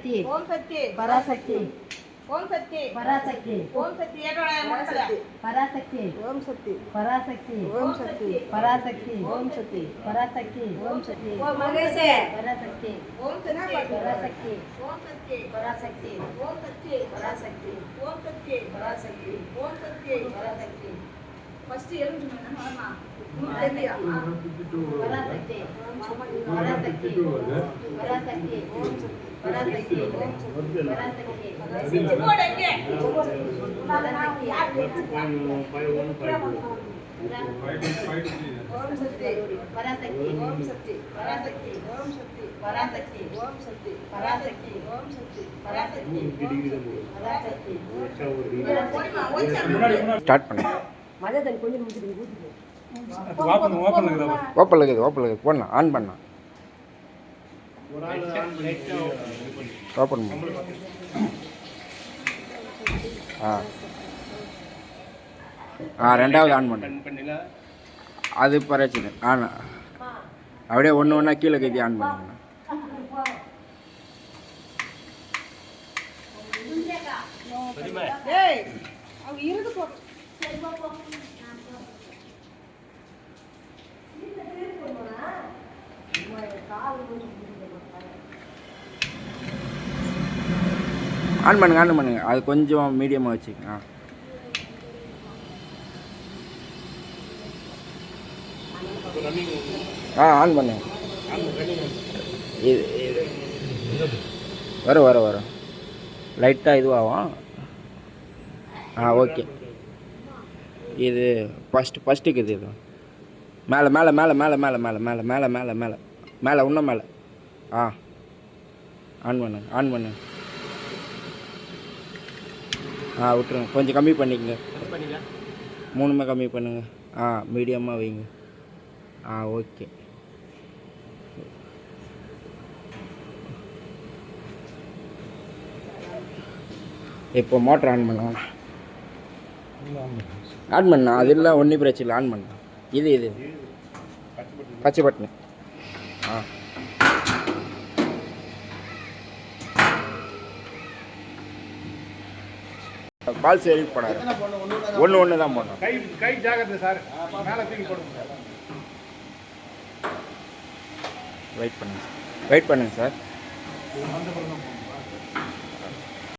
சக்தி ஓம் சக்தி பராசக்தி ஓம் சக்தி பராசக்தி ஓம் சக்தி ஏடோட மக்களே பராசக்தி ஓம் சக்தி பராசக்தி ஓம் சக்தி பராசக்தி ஓம் சக்தி பராசக்தி ஓம் சக்தி ஓம் மகேஷே பராசக்தி ஓம் சக்தி பராசக்தி ஓம் சக்தி பராசக்தி ஓம் சக்தி பராசக்தி ஓம் சக்தி பராசக்தி ஓம் சக்தி பராசக்தி ஃபர்ஸ்ட் எழுந்து மாமா தெரியலையா பராசக்தி பராசக்தி பராசக்தி பராசக்தி சிச்சி போடுங்க ஓம் சக்தி பராசக்தி ஓம் சக்தி பராசக்தி ஓம் சக்தி பராசக்தி ஓம் சக்தி பராசக்தி ஓம் சக்தி பராசக்தி பராசக்தி ஸ்டார்ட் பண்ணு. மழை தண்ணி கொஞ்சம் முடிச்சுட்டு ஓப்பனில் இருக்குது போடலாம் ஆன் பண்ணலாம் ஓப்பன் பண்ணு. ரெண்டாவது ஆன் பண்ணு. அது பிரச்சனை அப்படியே ஒன்று ஒன்றா கீழே கட்டி ஆன் பண்ணுங்க. டேய் அவங்க இருக்கு போ ஆன் பண்ணுங்க அது கொஞ்சம் மீடியமாக வச்சுக்கங்க. ஆன் பண்ணுங்க. இது வரும் லைட்டாக இதுவாகும். ஓகே. இது ஃபஸ்ட்டுக்கு இது மேலே இன்னும் மேலே ஆன் பண்ணுங்க. விட்டுருங்க. கொஞ்சம் கம்மி பண்ணிக்கங்க. 3 கம்மி பண்ணுங்க. மீடியமாக வைங்க. ஓகே. இப்போ மோட்டர் ஆன் பண்ணுங்க. ஆன் பண்ணா அதெல்லாம் ஒன்றும் பிரச்சனை இல்லை. ஆன் பண்ணா இது பச்சை பட்டனு. பால் சரி போடாது. ஒன்று தான் போடணும். கை ஜாகிரதை சார். மேலே தூக்கி போடுங்க. வெயிட் பண்ணுங்க சார்.